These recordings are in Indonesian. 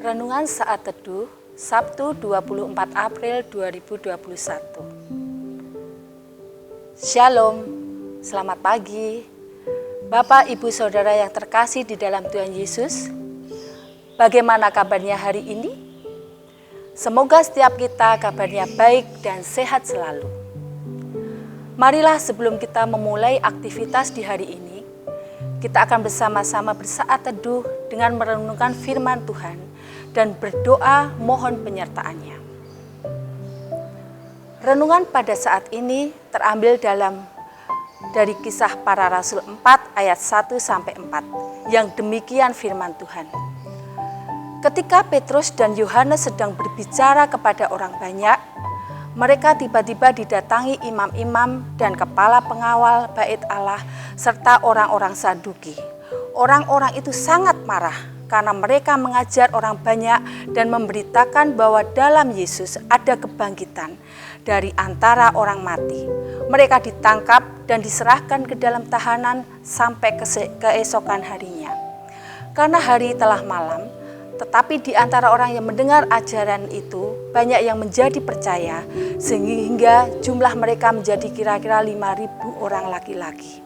Renungan Saat Teduh, Sabtu 24 April 2021. Shalom, selamat pagi. Bapak, Ibu, Saudara yang terkasih di dalam Tuhan Yesus. Bagaimana kabarnya hari ini? Semoga setiap kita kabarnya baik dan sehat selalu. Marilah sebelum kita memulai aktivitas di hari ini, kita akan bersama-sama bersaat teduh dengan merenungkan firman Tuhan dan berdoa mohon penyertaannya. Renungan pada saat ini terambil dari Kisah Para Rasul 4 ayat 1-4 yang demikian firman Tuhan. Ketika Petrus dan Yohanes sedang berbicara kepada orang banyak, mereka tiba-tiba didatangi imam-imam dan kepala pengawal bait Allah serta orang-orang Saduki. Orang-orang itu sangat marah karena mereka mengajar orang banyak dan memberitakan bahwa dalam Yesus ada kebangkitan dari antara orang mati. Mereka ditangkap dan diserahkan ke dalam tahanan sampai keesokan harinya. Karena hari telah malam, tetapi di antara orang yang mendengar ajaran itu, banyak yang menjadi percaya, sehingga jumlah mereka menjadi kira-kira 5.000 orang laki-laki.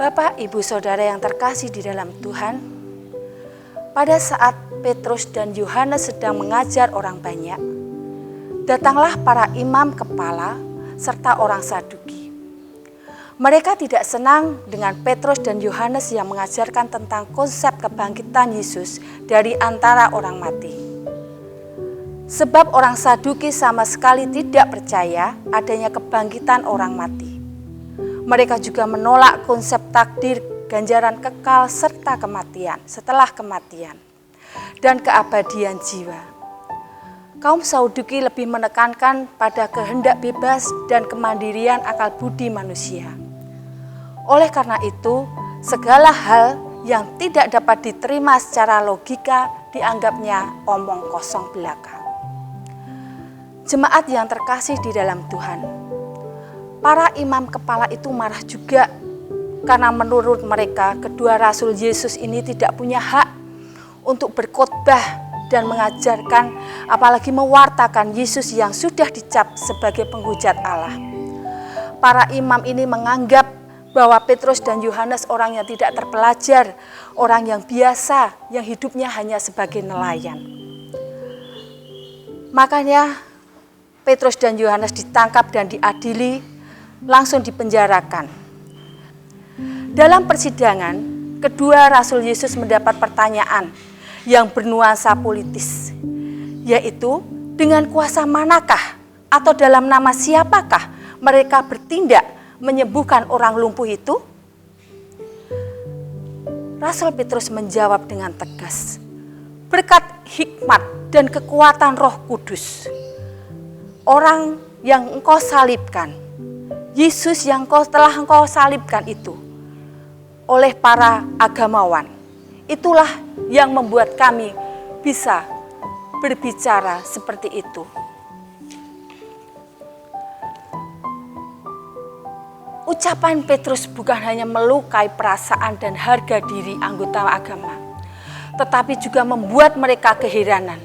Bapak, Ibu, Saudara yang terkasih di dalam Tuhan, pada saat Petrus dan Yohanes sedang mengajar orang banyak, datanglah para imam kepala serta orang Saduki. Mereka tidak senang dengan Petrus dan Yohanes yang mengajarkan tentang konsep kebangkitan Yesus dari antara orang mati. Sebab orang Saduki sama sekali tidak percaya adanya kebangkitan orang mati. Mereka juga menolak konsep takdir, ganjaran kekal, serta kematian setelah kematian, dan keabadian jiwa. Kaum Saduki lebih menekankan pada kehendak bebas dan kemandirian akal budi manusia. Oleh karena itu, segala hal yang tidak dapat diterima secara logika dianggapnya omong kosong belaka. Jemaat yang terkasih di dalam Tuhan, para imam kepala itu marah juga karena menurut mereka kedua rasul Yesus ini tidak punya hak untuk berkhotbah dan mengajarkan, apalagi mewartakan Yesus yang sudah dicap sebagai penghujat Allah. Para imam ini menganggap bahwa Petrus dan Yohanes orang yang tidak terpelajar, orang yang biasa, yang hidupnya hanya sebagai nelayan. Makanya Petrus dan Yohanes ditangkap dan diadili, langsung dipenjarakan. Dalam persidangan, kedua rasul Yesus mendapat pertanyaan yang bernuansa politis, yaitu dengan kuasa manakah atau dalam nama siapakah mereka bertindak menyembuhkan orang lumpuh itu? Rasul Petrus menjawab dengan tegas, berkat hikmat dan kekuatan Roh Kudus, orang yang engkau salibkan, Yesus yang telah engkau salibkan itu, oleh para agamawan, itulah yang membuat kami bisa berbicara seperti itu. Ucapan Petrus bukan hanya melukai perasaan dan harga diri anggota agama, tetapi juga membuat mereka keheranan.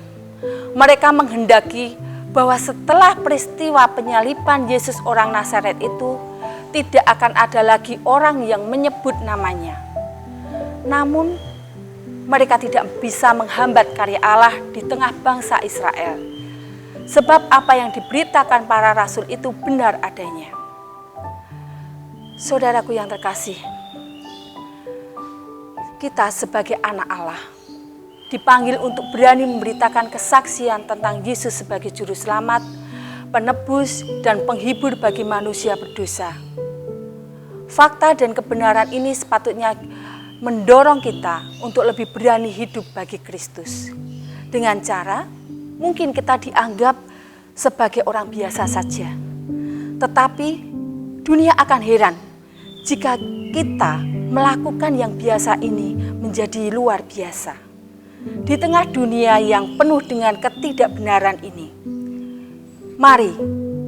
Mereka menghendaki bahwa setelah peristiwa penyaliban Yesus orang Nazaret itu, tidak akan ada lagi orang yang menyebut namanya. Namun, mereka tidak bisa menghambat karya Allah di tengah bangsa Israel. Sebab apa yang diberitakan para rasul itu benar adanya. Saudaraku yang terkasih, kita sebagai anak Allah dipanggil untuk berani memberitakan kesaksian tentang Yesus sebagai juru selamat, penebus, dan penghibur bagi manusia berdosa. Fakta dan kebenaran ini sepatutnya mendorong kita untuk lebih berani hidup bagi Kristus. Dengan cara, mungkin kita dianggap sebagai orang biasa saja. Tetapi dunia akan heran jika kita melakukan yang biasa ini menjadi luar biasa. Di tengah dunia yang penuh dengan ketidakbenaran ini, mari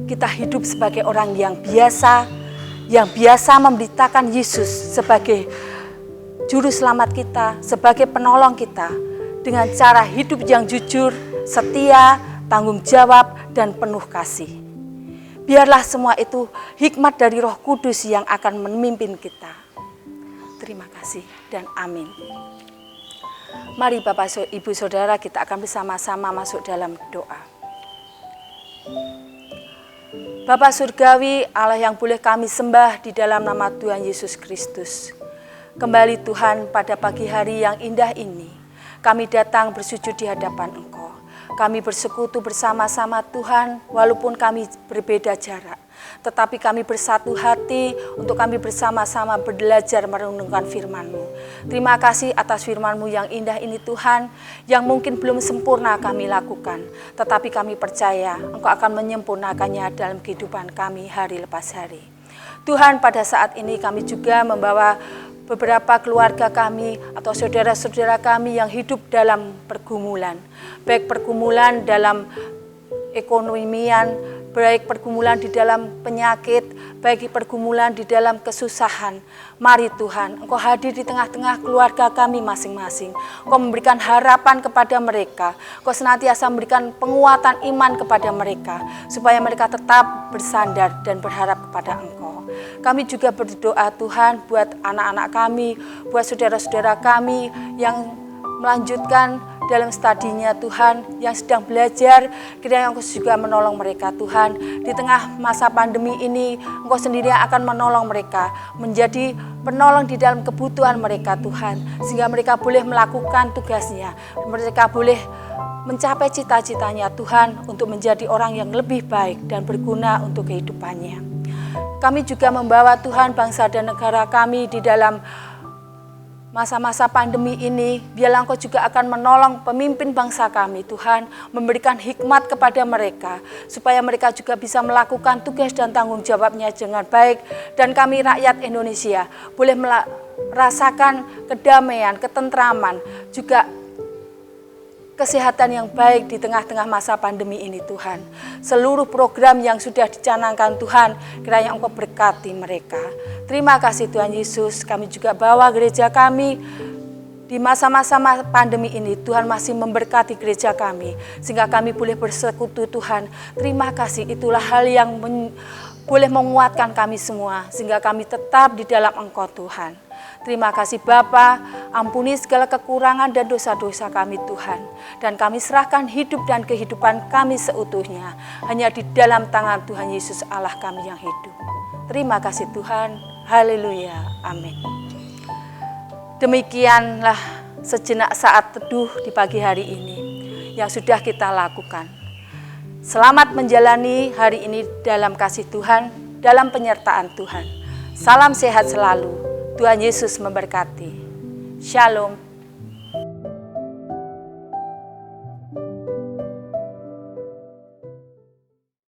kita hidup sebagai orang yang biasa memberitakan Yesus sebagai Juru Selamat kita, sebagai penolong kita, dengan cara hidup yang jujur, setia, tanggung jawab, dan penuh kasih. Biarlah semua itu hikmat dari Roh Kudus yang akan memimpin kita. Terima kasih dan amin. Mari Bapak Ibu Saudara, kita akan bersama-sama masuk dalam doa. Bapa Surgawi, Allah yang boleh kami sembah di dalam nama Tuhan Yesus Kristus. Kembali Tuhan, pada pagi hari yang indah ini, kami datang bersujud di hadapan Engkau. Kami bersekutu bersama-sama Tuhan, walaupun kami berbeda jarak. Tetapi kami bersatu hati untuk kami bersama-sama belajar merenungkan firman-Mu. Terima kasih atas firman-Mu yang indah ini Tuhan, yang mungkin belum sempurna kami lakukan. Tetapi kami percaya Engkau akan menyempurnakannya dalam kehidupan kami hari lepas hari. Tuhan, pada saat ini kami juga membawa beberapa keluarga kami atau saudara-saudara kami yang hidup dalam pergumulan. Baik pergumulan dalam ekonomian, baik pergumulan di dalam penyakit, baik pergumulan di dalam kesusahan. Mari Tuhan, Engkau hadir di tengah-tengah keluarga kami masing-masing. Engkau memberikan harapan kepada mereka. Engkau senantiasa memberikan penguatan iman kepada mereka, supaya mereka tetap bersandar dan berharap kepada Engkau. Kami juga berdoa Tuhan buat anak-anak kami, buat saudara-saudara kami yang melanjutkan dalam studinya Tuhan, yang sedang belajar, kiranya Engkau juga menolong mereka Tuhan. Di tengah masa pandemi ini, Engkau sendiri akan menolong mereka, menjadi penolong di dalam kebutuhan mereka Tuhan, sehingga mereka boleh melakukan tugasnya, mereka boleh mencapai cita-citanya Tuhan, untuk menjadi orang yang lebih baik dan berguna untuk kehidupannya. Kami juga membawa Tuhan bangsa dan negara kami di dalam masa-masa pandemi ini. Biarlah Engkau juga akan menolong pemimpin bangsa kami Tuhan, memberikan hikmat kepada mereka, supaya mereka juga bisa melakukan tugas dan tanggung jawabnya dengan baik. Dan kami rakyat Indonesia boleh merasakan kedamaian, ketentraman, juga kesehatan yang baik di tengah-tengah masa pandemi ini Tuhan. Seluruh program yang sudah dicanangkan Tuhan, kiranya Engkau berkati mereka. Terima kasih Tuhan Yesus. Kami juga bawa gereja kami di masa-masa pandemi ini. Tuhan masih memberkati gereja kami, sehingga kami boleh bersekutu Tuhan. Terima kasih, itulah hal yang boleh menguatkan kami semua, sehingga kami tetap di dalam Engkau Tuhan. Terima kasih Bapa, ampuni segala kekurangan dan dosa-dosa kami Tuhan. Dan kami serahkan hidup dan kehidupan kami seutuhnya hanya di dalam tangan Tuhan Yesus Allah kami yang hidup. Terima kasih Tuhan, haleluya, amin. Demikianlah sejenak saat teduh di pagi hari ini yang sudah kita lakukan. Selamat menjalani hari ini dalam kasih Tuhan, dalam penyertaan Tuhan. Salam sehat selalu. Tuhan Yesus memberkati. Shalom.